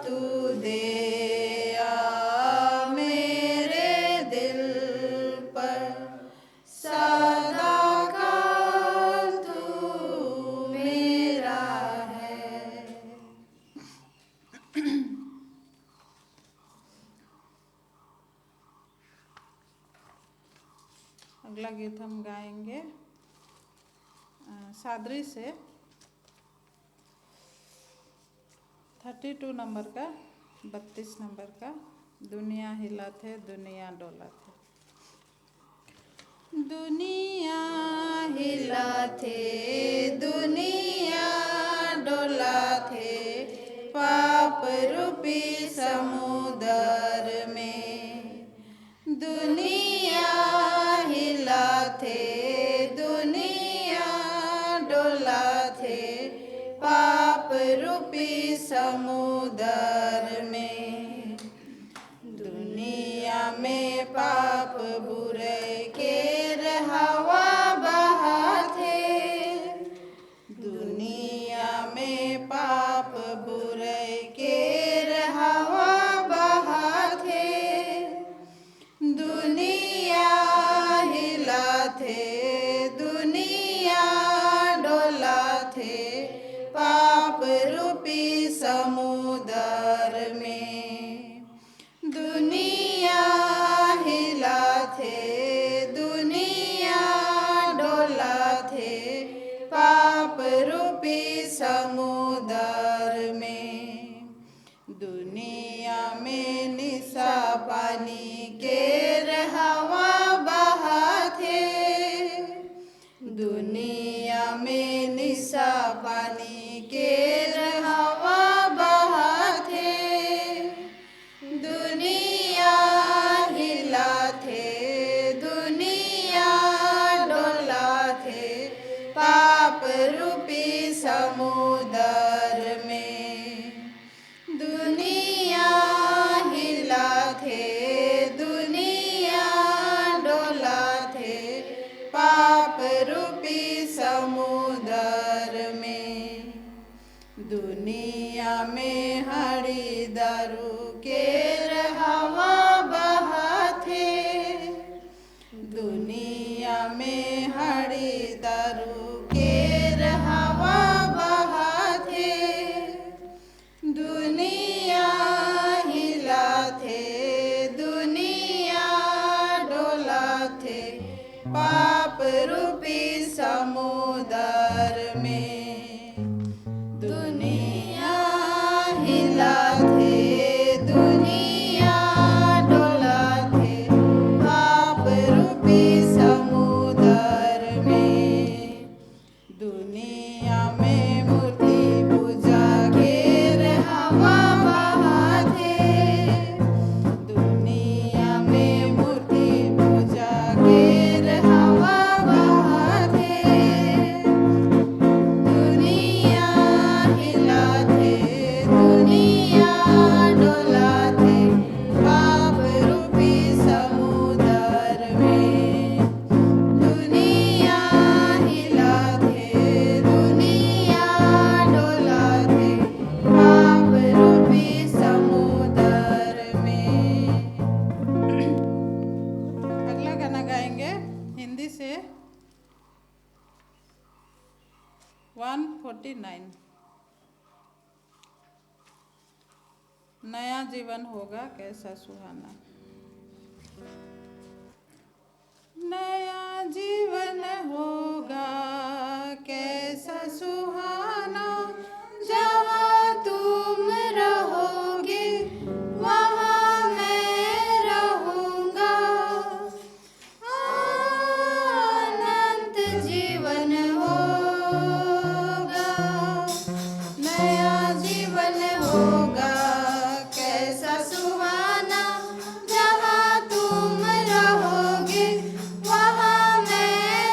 तू दे आ मेरे दिल पर सदा काल तू मेरा है। अगला गीत हम गाएंगे सादरी से 32 नंबर का 32 नंबर का दुनिया हिला थे दुनिया डोला थे। दुनिया हिला थे दुनिया डोला थे पाप रूपी समुद्र में। दुनिया हिला थे दुनिया डोला थे पाप रूपी समुद्र में। दुनिया में पाप बुरे के हवा बहा थे। दुनिया में पाप बुरे के हवा बहा थे। दुनिया हिला थे दुनिया डोला थे पाप रूपी समुद्र में। दुनिया हिला थे दुनिया डोला थे पाप रूपी समुद्र में। दुनिया में निशा पानी के हवा बहा थे। दुनिया में निशा पानी के हवा बहा थे। दुनिया हिला थे दुनिया डोला थे पाप रूपी समुद्र में। दुनिया हिला थे दुनिया डोला थे पाप रूपी समुद्र में। दुनिया में हरी दारू के हवा बहा थे। दुनिया में हरी दारू के हवा बहा थे। दुनिया हिला थे दुनिया डोला थे पाप रूपी समुद्र में। दुनिया हिला थे दुनिया डोला थे पाप रूपी समुद्र में। दुनिया में मूर्ति पूजा घेर हवा बहा थे। दुनिया में मूर्ति पूजा घेर हवा बहा थे। दुनिया हिला थे दुनिया डोला थे पाप रूपी समुद्र में। दुनिया हिला थे दुनिया डोला थे पाप रूपी समुद्र में। अगला गाना गाएंगे हिंदी से 149 नया जीवन होगा कैसा सुहाना। नया जीवन होगा कैसा सुहाना जहाँ तुम रहोगे वहाँ मैं रहूँगा। अनंत जीवन होगा नया जीवन होगा कैसा सुहाना जहाँ तुम रहोगे वहाँ मैं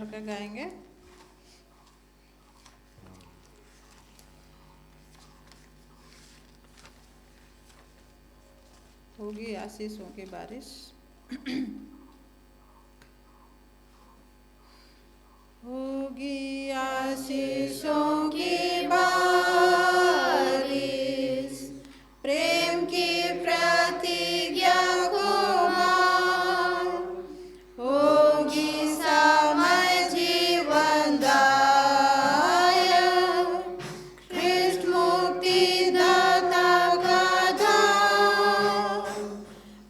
नंबर का गाएंगे। होगी आशीषों की बारिश। होगी आशीषों की बारिश, प्रेम की प्रतिज्ञा को मान। होगी समय जीवनदायक, कृष्ण मुक्तिदाता का धाम।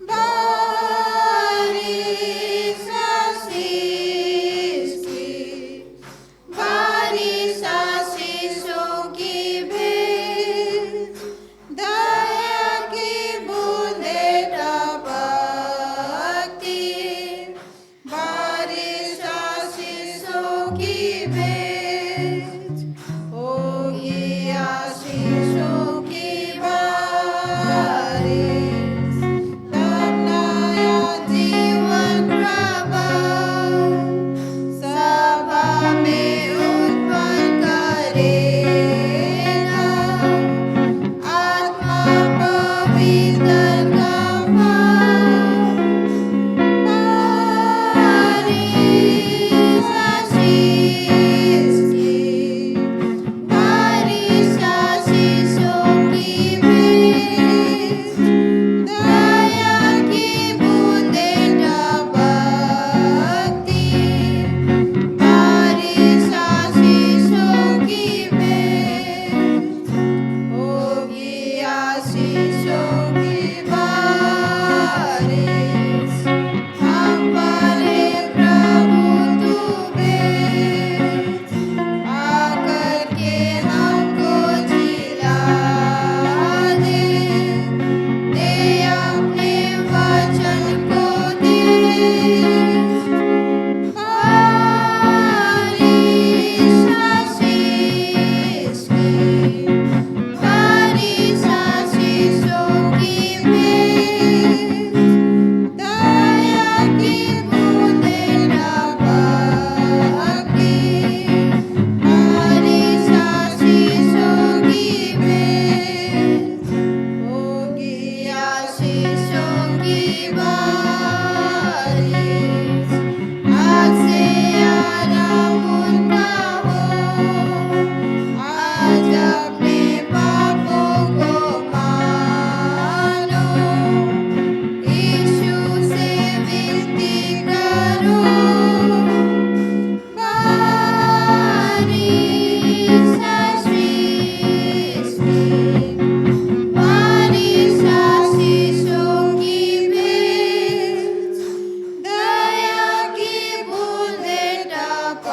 बारिश आशीष की, बारिश आशीषों की भेंट, दया की बूंदे टपकती। बारिश आशीषों की भेंट, होगी आशीषों की बारिश, तब नया जीवन प्रभात सभा में उत्पन्न करेगा। आत्मा पवित्र का फल, बारिश आशीष की, बारिश आशीषों की भेंट, दया की बूंदे टपकती। बारिश आशीषों की भेंट, होगी आशीषों की बारिश, हम पर है प्रभु तू भेंट, आकर के हमको जिला दे अपने वचन को दे। बारिश आशीष की, बारिश आशीषों की भेंट, दया की बूंदे टपकती। बारिश आशीषों की भेंट, होगी आशीषों की बारिश, आज से आरंभ उनका हो। आज अपने पापों को मानो, यीशु से विनती करो। बारिश आशीष की, बारिश आशीषों की भेंट, दया की बूंदे टपकती।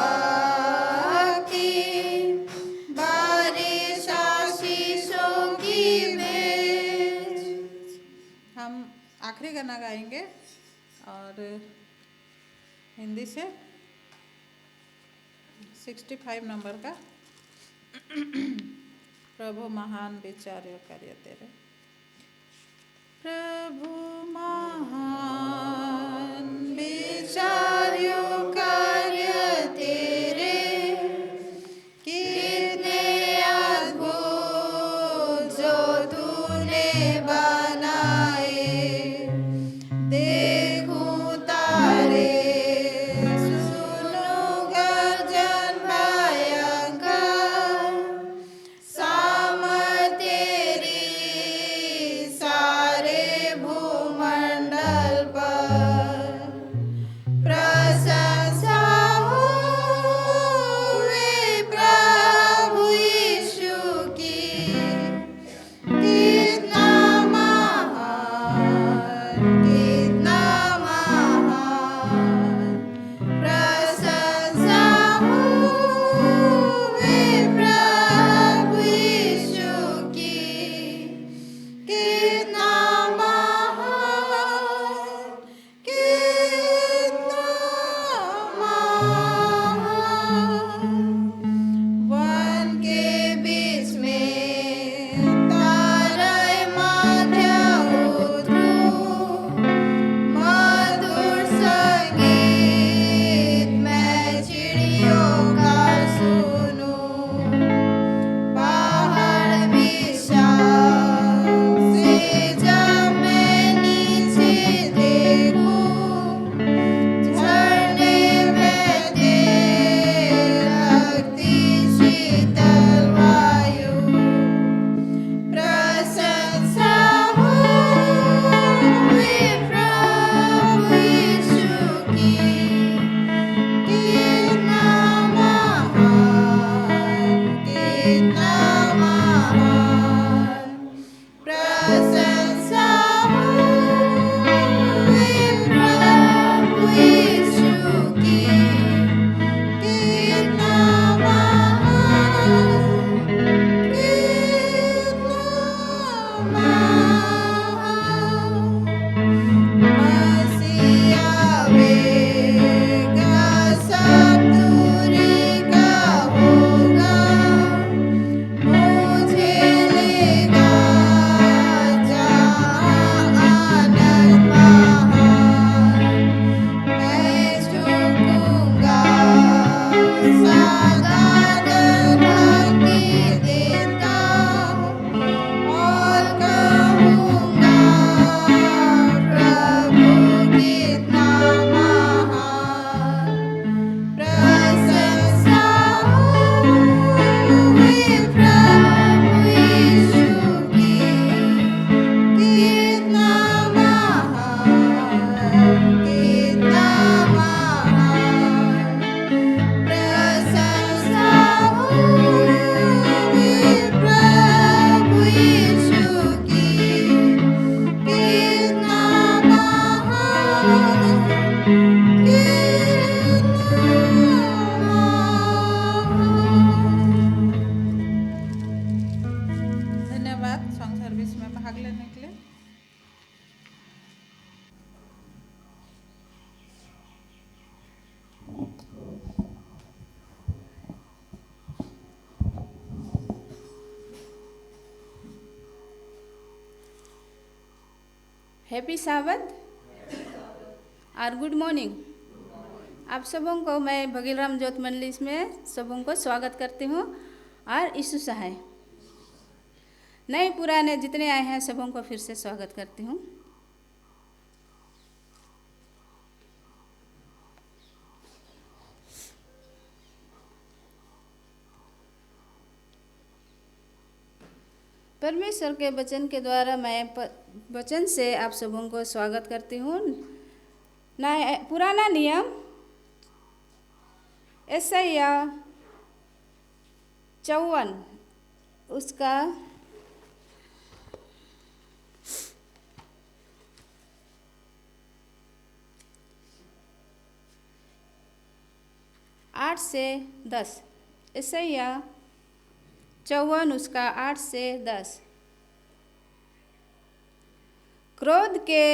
बारिश आशीषों की भेंट। हम आखिरी गाना गाएंगे और हिंदी से 65 नंबर का। प्रभु महान विचार्य कार्य तेरे। प्रभु महान विचार्य कार्य तेरे, कितने अद्भुत जो तूने बनाए। देखूं तारे, सुनूं गर्जन भयंकर, सामर्थ तेरी सारे भूमंडल पर। सर्विस में भाग लेने के लिए। हैप्पी साबत और गुड मॉर्निंग। आप सबों को मैं भगीरराम ज्योत मंडली में सबों को स्वागत करती हूँ और यीशु सहाय। नए पुराने जितने आए हैं सबों को फिर से स्वागत करती हूँ। परमेश्वर के वचन के द्वारा मैं वचन से आप सबों को स्वागत करती हूँ। पुराना नियम यशायाह 54 उसका 8 से 10। यशायाह 54 उसका 8 से 10। क्रोध के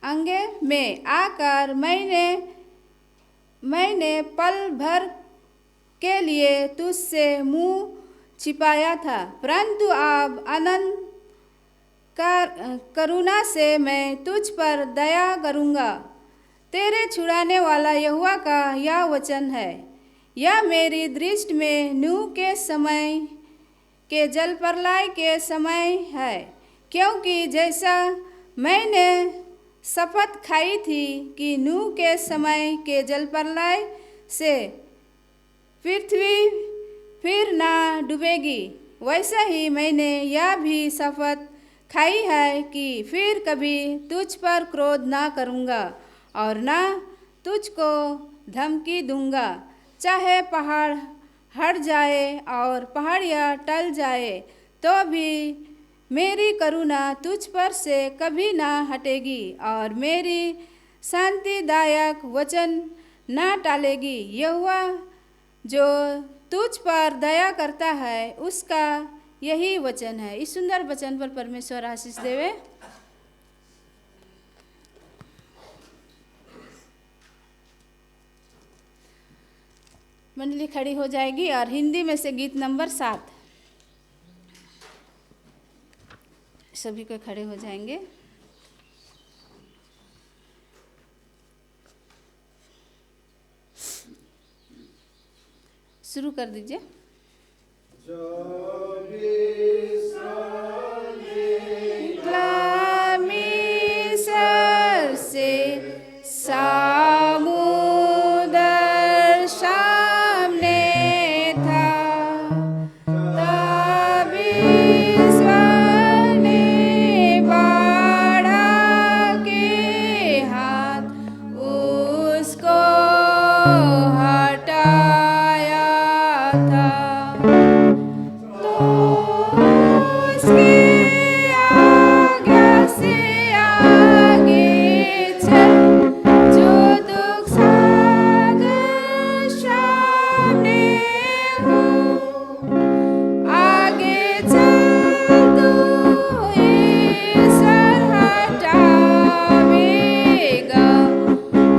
अंगे में आकर मैंने पल भर के लिए तुझसे मुंह छिपाया था, परंतु अब अनंत करुणा से मैं तुझ पर दया करूँगा। तेरे छुड़ाने वाला यहोवा का यह वचन है। यह मेरी दृष्टि में नूह के समय के जलप्रलय के समय है, क्योंकि जैसा मैंने शपथ खाई थी कि नूह के समय के जलप्रलय से पृथ्वी फिर ना डूबेगी, वैसा ही मैंने यह भी शपथ खाई है कि फिर कभी तुझ पर क्रोध ना करूँगा और ना तुझको धमकी दूँगा। चाहे पहाड़ हट जाए और पहाड़ियाँ टल जाए तो भी मेरी करुणा तुझ पर से कभी ना हटेगी और मेरी शांतिदायक वचन ना टालेगी। यहोवा जो तुझ पर दया करता है उसका यही वचन है। इस सुंदर वचन पर परमेश्वर आशीष देवे। मंडली खड़ी हो जाएगी और हिंदी में से गीत नंबर 7 सभी को खड़े हो जाएंगे। शुरू कर दीजिए। मिस्र से समुद्र सामने था, तब ईश्वर ने बढ़ा के हाथ उसको हटाया था। तो उसकी आज्ञा से आगे चल, जो दुख सागर सामने हो, आगे चल तो ईश्वर हटावेगा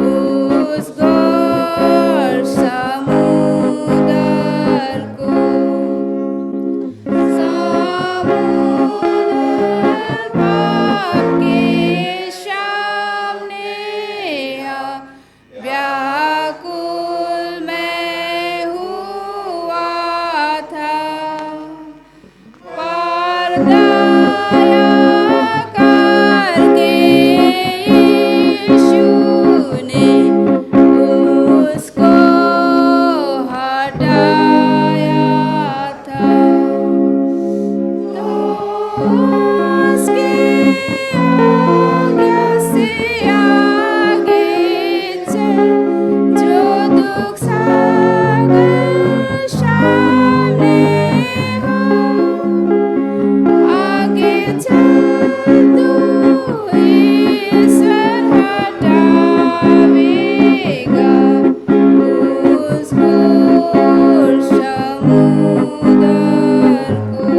उस घोर समुद्र को। समुद्र पाप के सामने व्याकुल मैं हुआ था, पर दया करके यीशु ने उसको हटाया था। तो उसकी आज्ञा से आगे चल, जो दुख सागर सामने हो, आगे चल तो ईश्वर हटावेगा उस घोर समुद्र को।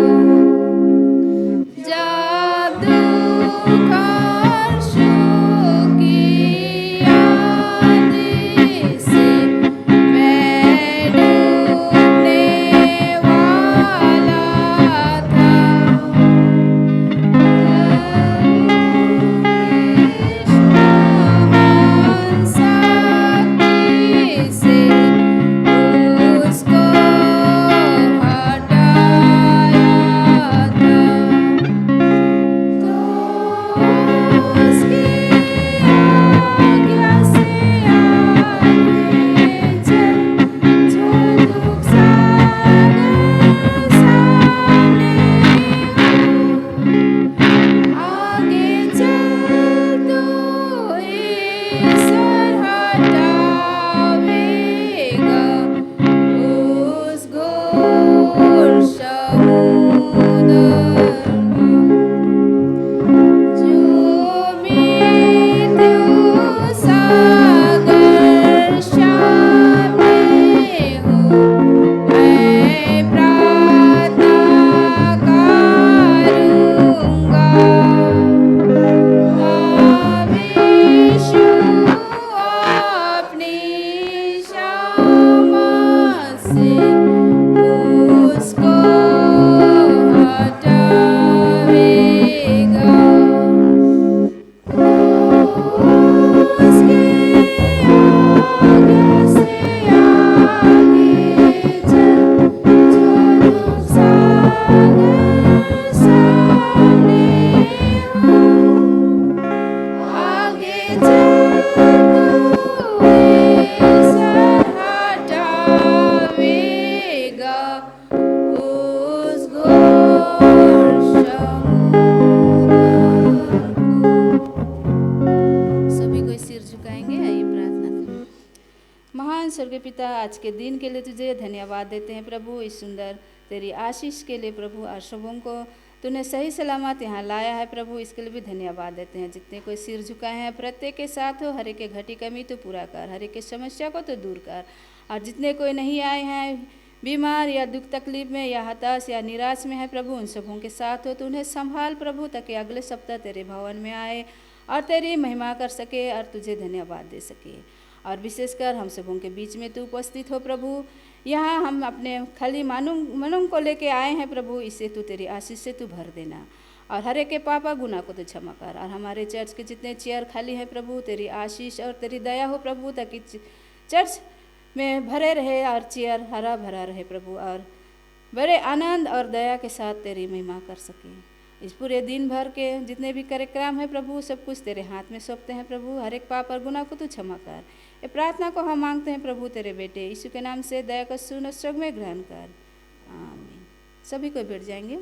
आज के दिन के लिए तुझे धन्यवाद देते हैं प्रभु, इस सुंदर तेरी आशीष के लिए प्रभु। और सबों को तूने सही सलामत यहाँ लाया है प्रभु, इसके लिए भी धन्यवाद देते हैं। जितने कोई सिर झुकाए हैं प्रत्येक के साथ हो, हर एक के घटी कमी तो पूरा कर, हर एक के समस्या को तो दूर कर। और जितने कोई नहीं आए हैं बीमार या दुख तकलीफ में या हताश या निराश में है प्रभु, उन सबों के साथ हो, तो उन्हें संभाल प्रभु, ताकि अगले सप्ताह तेरे भवन में आए और तेरी महिमा कर सके और तुझे धन्यवाद दे सके। और विशेषकर हम सबों के बीच में तू उपस्थित हो प्रभु। यहाँ हम अपने खाली मनों को लेके आए हैं प्रभु, इसे तू तेरी आशीष से तू भर देना और हर एक के पापा गुनाह को तो क्षमा कर। और हमारे चर्च के जितने चेयर खाली हैं प्रभु, तेरी आशीष और तेरी दया हो प्रभु, ताकि चर्च में भरे रहे और चेयर हरा भरा रहे प्रभु, और बड़े आनंद और दया के साथ तेरी महिमा कर सके। इस पूरे दिन भर के जितने भी कार्यक्रम है प्रभु, सब कुछ तेरे हाथ में सौंपते हैं प्रभु। हर एक पाप और गुनाह को तू क्षमा कर। ये प्रार्थना को हम मांगते हैं प्रभु तेरे बेटे यीशु के नाम से, दया का सुन और स्वर्ग में ग्रहण कर, आमीन। सभी को बैठ जाएंगे।